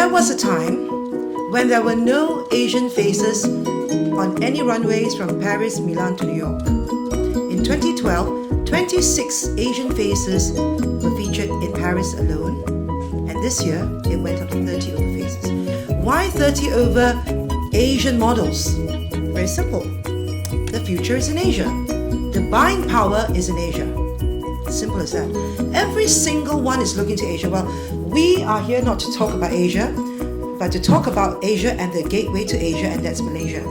There was a time when there were no Asian faces on any runways from Paris, Milan to New York. In 2012, 26 Asian faces were featured in Paris alone, and this year it went up to 30 over faces. Why 30 over Asian models? Very simple. The future is in Asia. The buying power is in Asia. Simple as that. Every single one is looking to Asia. Well, we are here not to talk about Asia, but to talk about Asia and the gateway to Asia, and that's Malaysia.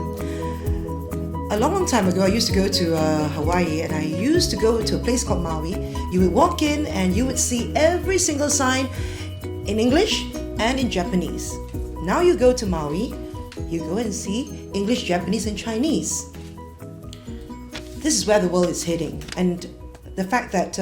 A long time ago, I used to go to Hawaii, and I used to go to a place called Maui. You would walk in and you would see every single sign in English and in Japanese. Now you go to Maui, you go and see English, Japanese, and Chinese. This is where the world is heading. And the fact that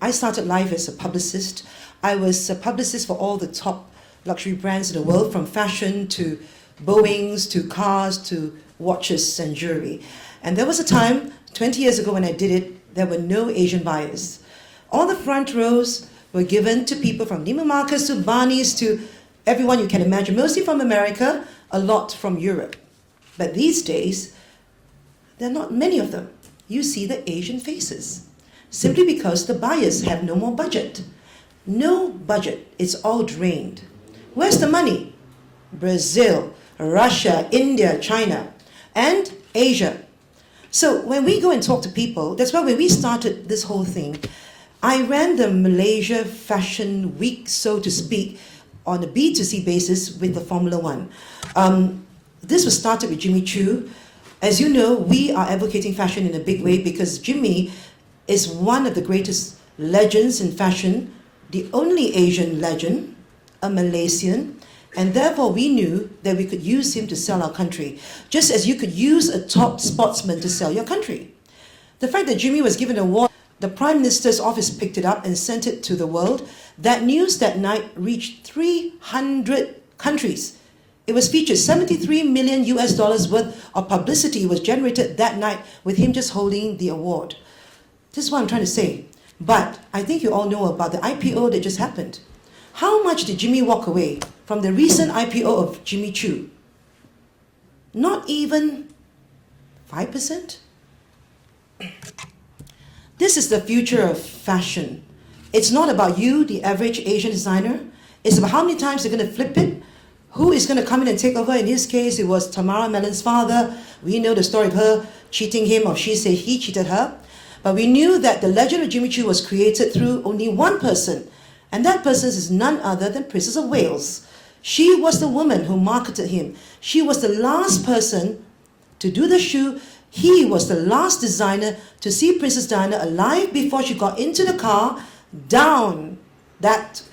I started life as a publicist, I was a publicist for all the top luxury brands in the world, from fashion to Boeings to cars to watches and jewelry. And there was a time, 20 years ago when I did it, there were no Asian buyers. All the front rows were given to people from Neiman Marcus to Barney's to everyone you can imagine, mostly from America, a lot from Europe. But these days, there are not many of them. You see the Asian faces, simply because the buyers have no more budget. No budget, it's all drained. Where's the money? Brazil, Russia, India, China, and Asia. So when we go and talk to people, that's why when we started this whole thing, I ran the Malaysia Fashion Week, so to speak, on a B2C basis with the Formula One. This was started with Jimmy Choo. As you know, we are advocating fashion in a big way because Jimmy is one of the greatest legends in fashion, the only Asian legend, a Malaysian, and therefore we knew that we could use him to sell our country, just as you could use a top sportsman to sell your country. The fact that Jimmy was given an award, the Prime Minister's office picked it up and sent it to the world. That news that night reached 300 countries. It was featured. $73 million worth of publicity was generated that night with him just holding the award. This is what I'm trying to say. But I think you all know about the IPO that just happened. How much did Jimmy walk away from the recent IPO of Jimmy Choo? Not even 5%? This is the future of fashion. It's not about you, the average Asian designer. It's about how many times they're going to flip it, who is going to come in and take over. In his case, it was Tamara Mellon's father. We know the story of her cheating him, or she said he cheated her. But we knew that the legend of Jimmy Choo was created through only one person, and that person is none other than Princess of Wales. She was the woman who marketed him. She was the last person to do the shoe. He was the last designer to see Princess Diana alive before she got into the car down that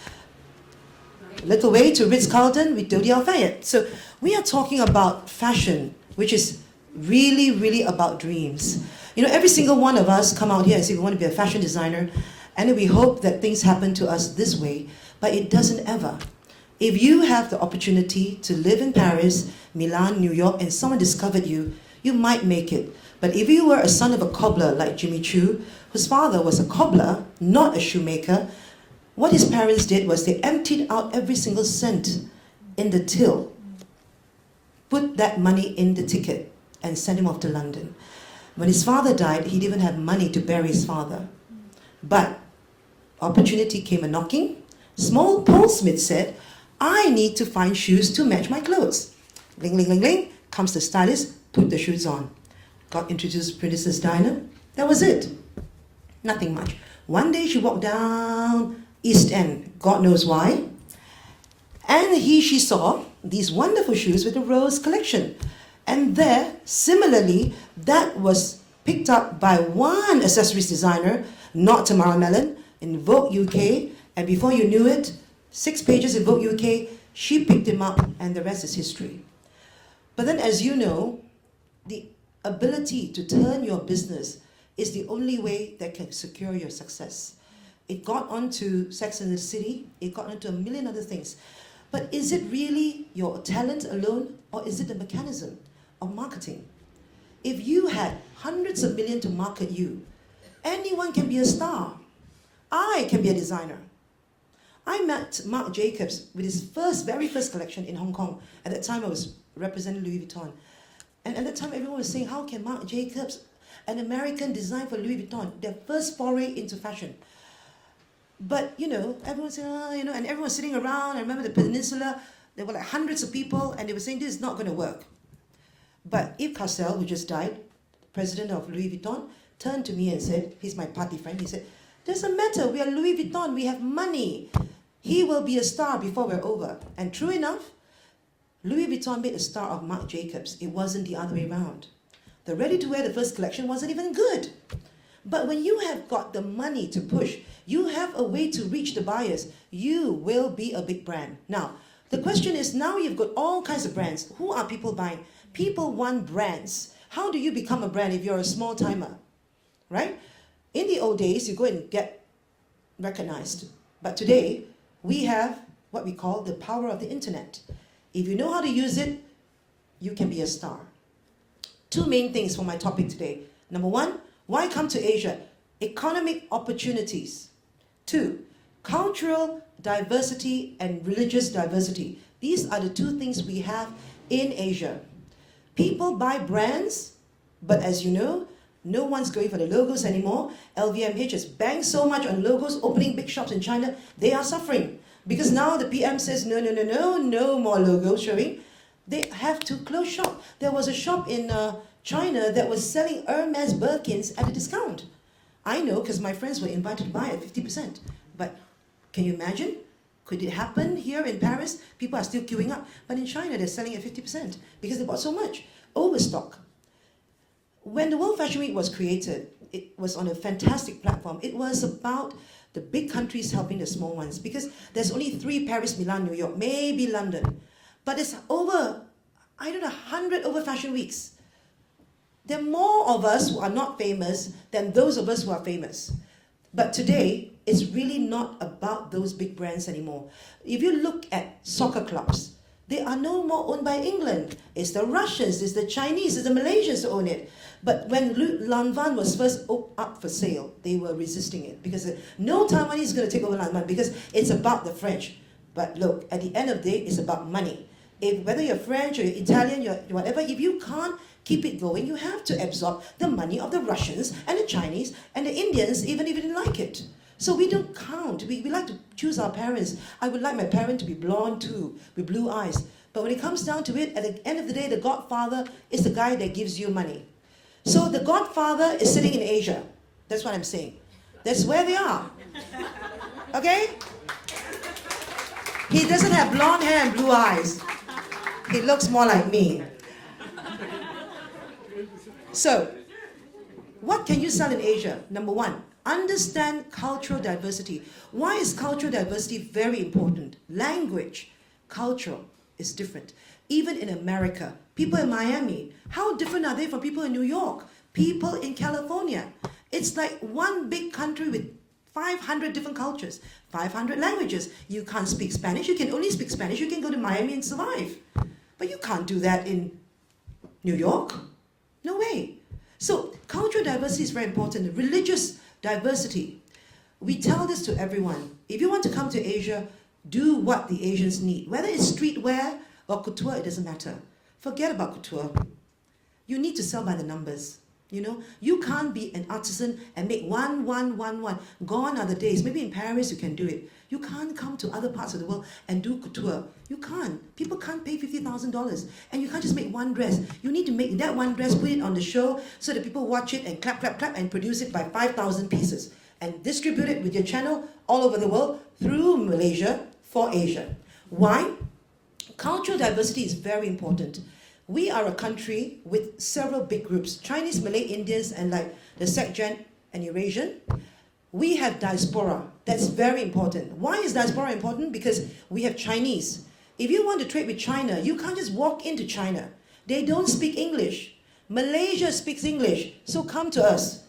little way to Ritz-Carlton with Dodi Al-Fayed. So we are talking about fashion, which is really, really about dreams. You know, every single one of us come out here and say we want to be a fashion designer, and then we hope that things happen to us this way, but it doesn't ever. If you have the opportunity to live in Paris, Milan, New York, and someone discovered you, you might make it. But if you were a son of a cobbler like Jimmy Choo, whose father was a cobbler, not a shoemaker, what his parents did was they emptied out every single cent in the till, put that money in the ticket, and sent him off to London. When his father died, he didn't have money to bury his father. But opportunity came a-knocking. Small Paul Smith said, I need to find shoes to match my clothes. Ling, ling, ling, ling, comes the stylist, put the shoes on. Got introduced to Princess Diana. That was it. Nothing much. One day she walked down East End, God knows why, and she saw these wonderful shoes with the Rose collection. And there, similarly, that was picked up by one accessories designer, not Tamara Mellon, in Vogue UK, and before you knew it, 6 pages in Vogue UK, she picked him up, and the rest is history. But then, as you know, the ability to turn your business is the only way that can secure your success. It got onto Sex and the City, it got onto a million other things. But is it really your talent alone, or is it the mechanism of marketing? If you had hundreds of millions to market you, anyone can be a star. I can be a designer. I met Marc Jacobs with his very first collection in Hong Kong. At that time, I was representing Louis Vuitton. And at that time, everyone was saying, how can Marc Jacobs, an American, design for Louis Vuitton, their first foray into fashion? But, everyone said, and everyone was sitting around. I remember the Peninsula, there were like hundreds of people, and they were saying, this is not going to work. But Yves Castell, who just died, president of Louis Vuitton, turned to me and said, he's my party friend, he said, doesn't matter, we are Louis Vuitton, we have money. He will be a star before we're over. And true enough, Louis Vuitton made a star of Marc Jacobs. It wasn't the other way around. The ready-to-wear, the first collection, wasn't even good. But when you have got the money to push, you have a way to reach the buyers, you will be a big brand. Now, the question is, now you've got all kinds of brands. Who are people buying? People want brands. How do you become a brand if you're a small timer? Right? In the old days, you go and get recognized. But today, we have what we call the power of the internet. If you know how to use it, you can be a star. Two main things for my topic today. Number one, why come to Asia? Economic opportunities. Two, cultural diversity and religious diversity. These are the two things we have in Asia. People buy brands, but as you know, no one's going for the logos anymore. LVMH has banged so much on logos, opening big shops in China. They are suffering. Because now the PM says, no more logos showing. They have to close shop. There was a shop in China that was selling Hermes Birkins at a discount. I know because my friends were invited to buy at 50%. But can you imagine? Could it happen here in Paris? People are still queuing up. But in China, they're selling at 50% because they bought so much. Overstock. When the World Fashion Week was created, it was on a fantastic platform. It was about the big countries helping the small ones because there's only 3, Paris, Milan, New York, maybe London. But it's over, 100 over fashion weeks. There are more of us who are not famous than those of us who are famous. But today, it's really not about those big brands anymore. If you look at soccer clubs, they are no more owned by England. It's the Russians, it's the Chinese, it's the Malaysians who own it. But when Lanvin was first up for sale, they were resisting it because no Taiwanese is going to take over Lanvin because it's about the French. But look, at the end of the day, it's about money. Whether you're French or you're Italian, you're whatever, if you can't keep it going, you have to absorb the money of the Russians and the Chinese and the Indians, even if you didn't like it. So we don't count. We like to choose our parents. I would like my parent to be blonde too, with blue eyes. But when it comes down to it, at the end of the day, the godfather is the guy that gives you money. So the godfather is sitting in Asia. That's what I'm saying. That's where they are. Okay? He doesn't have blonde hair and blue eyes. He looks more like me. So, what can you sell in Asia? Number one, understand cultural diversity. Why is cultural diversity very important? Language, culture is different. Even in America, people in Miami, how different are they from people in New York? People in California. It's like one big country with 500 different cultures, 500 languages. You can't speak Spanish. You can only speak Spanish. You can go to Miami and survive. But you can't do that in New York. No way. So cultural diversity is very important. Religious diversity. We tell this to everyone. If you want to come to Asia, do what the Asians need. Whether it's streetwear or couture, it doesn't matter. Forget about couture. You need to sell by the numbers. You can't be an artisan and make one. Gone are the days. Maybe in Paris you can do it. You can't come to other parts of the world and do couture. You can't. People can't pay $50,000. And you can't just make one dress. You need to make that one dress, put it on the show so that people watch it and clap, and produce it by 5,000 pieces. And distribute it with your channel all over the world through Malaysia for Asia. Why? Cultural diversity is very important. We are a country with several big groups, Chinese, Malay, Indians, and like the SecGen and Eurasian. We have diaspora. That's very important. Why is diaspora important? Because we have Chinese. If you want to trade with China, you can't just walk into China. They don't speak English. Malaysia speaks English, so come to us.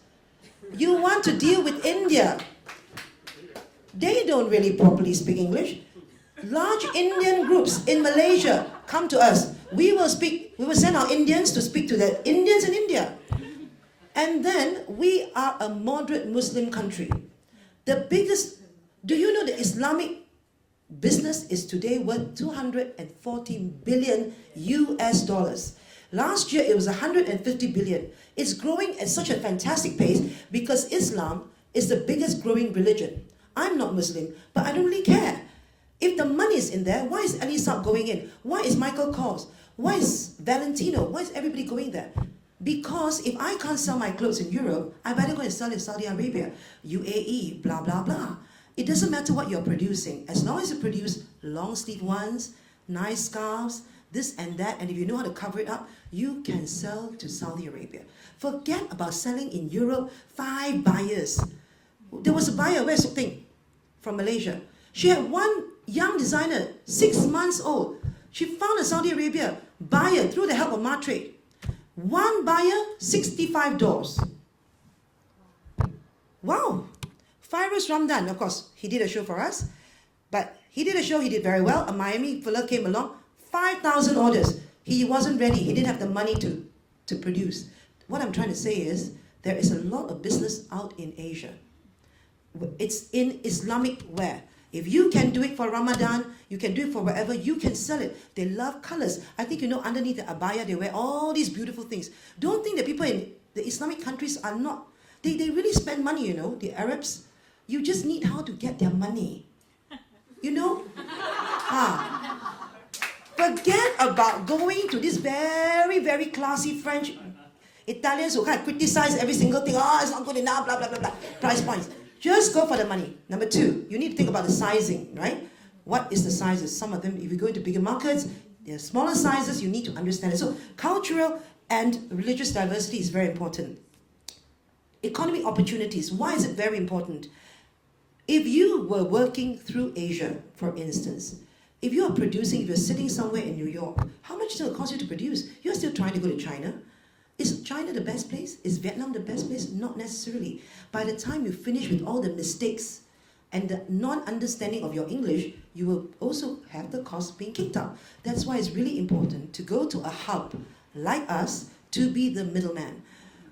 You want to deal with India. They don't really properly speak English. Large Indian groups in Malaysia, come to us. We will send our Indians to speak to the Indians in India. And then we are a moderate Muslim country. Do you know the Islamic business is today worth 214 billion US dollars. Last year it was 150 billion. It's growing at such a fantastic pace because Islam is the biggest growing religion. I'm not Muslim, but I don't really care. If the money is in there, why is Ali Saab going in? Why is Michael Kors? Why is Valentino? Why is everybody going there? Because if I can't sell my clothes in Europe, I better go and sell in Saudi Arabia, UAE, blah, blah, blah. It doesn't matter what you're producing. As long as you produce long sleeve ones, nice scarves, this and that, and if you know how to cover it up, you can sell to Saudi Arabia. Forget about selling in Europe, 5 buyers. There was a buyer, where's the thing? From Malaysia. She had one young designer, 6 months old. She found a Saudi Arabia buyer through the help of Martrade. One buyer, 65 doors. Wow. Fairuz Ramdan, of course, he did a show for us. But he did a show, he did very well. A Miami fella came along, 5,000 orders. He wasn't ready. He didn't have the money to produce. What I'm trying to say is, there is a lot of business out in Asia. It's in Islamic wear. If you can do it for Ramadan, you can do it for wherever, you can sell it. They love colors. I think you know underneath the abaya, they wear all these beautiful things. Don't think that people in the Islamic countries are not. They really spend money, you know, the Arabs. You just need how to get their money. You know? Forget about going to this very, very classy French, Italians who kind of criticize every single thing. Oh, it's not good enough, blah, blah, blah, blah. Price points. Just go for the money. Number 2, you need to think about the sizing, right? What is the sizes? Some of them, if you go into bigger markets, they're smaller sizes, you need to understand it. So cultural and religious diversity is very important. Economic opportunities, why is it very important? If you were working through Asia, for instance, if you are producing, if you're sitting somewhere in New York, how much does it cost you to produce? You're still trying to go to China. Is China the best place? Is Vietnam the best place? Not necessarily. By the time you finish with all the mistakes and the non-understanding of your English, you will also have the cost being kicked out. That's why it's really important to go to a hub like us to be the middleman.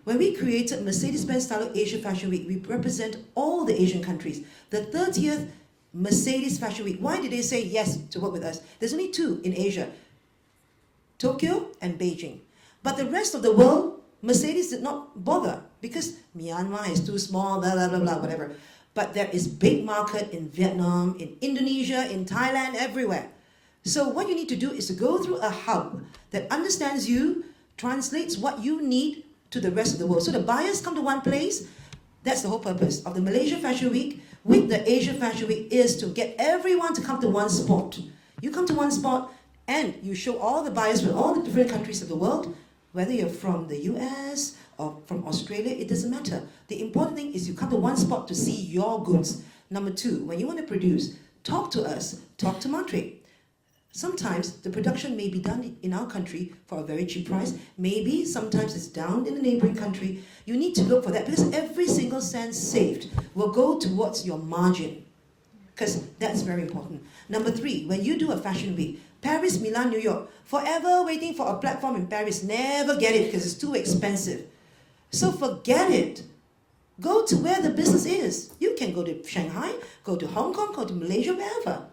When we created Mercedes-Benz Stylo Asia Fashion Week, we represent all the Asian countries. The 30th Mercedes Fashion Week. Why did they say yes to work with us? There's only 2 in Asia, Tokyo and Beijing. But the rest of the world, Mercedes did not bother because Myanmar is too small, blah, blah, blah, blah, whatever. But there is big market in Vietnam, in Indonesia, in Thailand, everywhere. So what you need to do is to go through a hub that understands you, translates what you need to the rest of the world. So the buyers come to one place. That's the whole purpose of the Malaysia Fashion Week with the Asia Fashion Week, is to get everyone to come to one spot. You come to one spot and you show all the buyers from all the different countries of the world. Whether you're from the US or from Australia, it doesn't matter. The important thing is you come to one spot to see your goods. Number 2, when you want to produce, talk to us, talk to Martrade. Sometimes the production may be done in our country for a very cheap price. Maybe sometimes it's down in the neighboring country. You need to look for that because every single cent saved will go towards your margin, because that's very important. Number 3, when you do a fashion week, Paris, Milan, New York, forever waiting for a platform in Paris, never get it because it's too expensive. So forget it. Go to where the business is. You can go to Shanghai, go to Hong Kong, go to Malaysia, wherever.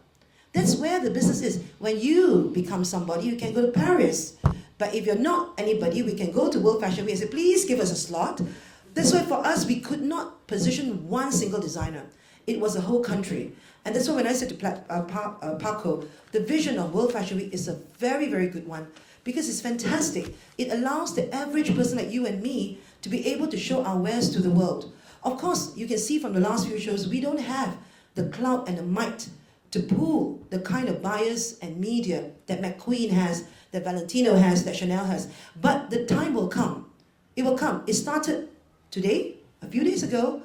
That's where the business is. When you become somebody, you can go to Paris. But if you're not anybody, we can go to World Fashion Week and say, please give us a slot. That's why for us, we could not position one single designer. It was a whole country. And that's why when I said to Paco, the vision of World Fashion Week is a very, very good one because it's fantastic. It allows the average person like you and me to be able to show our wares to the world. Of course, you can see from the last few shows, we don't have the clout and the might to pull the kind of buyers and media that McQueen has, that Valentino has, that Chanel has. But the time will come. It will come. It started today, a few days ago.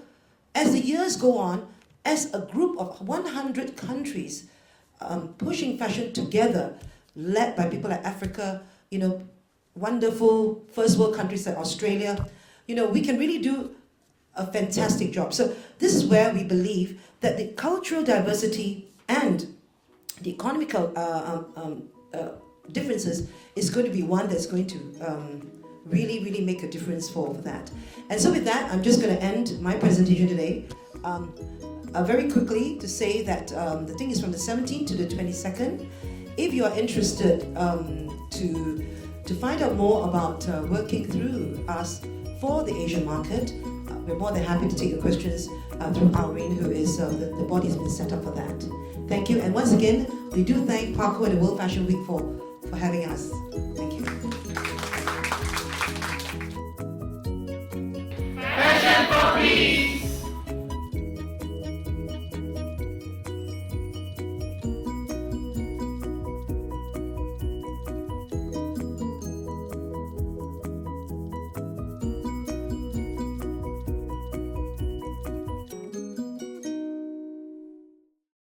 As the years go on, as a group of 100 countries pushing fashion together, led by people like Africa, you know, wonderful first world countries like Australia, you know, we can really do a fantastic job. So this is where we believe that the cultural diversity and the economical differences is going to be one that's going to really, really make a difference for that. And so with that, I'm just going to end my presentation today. Very quickly to say that the thing is from the 17th to the 22nd. If you are interested to find out more about working through us for the Asian market, we're more than happy to take your questions through Irene, who is the body's been set up for that. Thank you, and once again, we do thank Paco and the World Fashion Week for having us.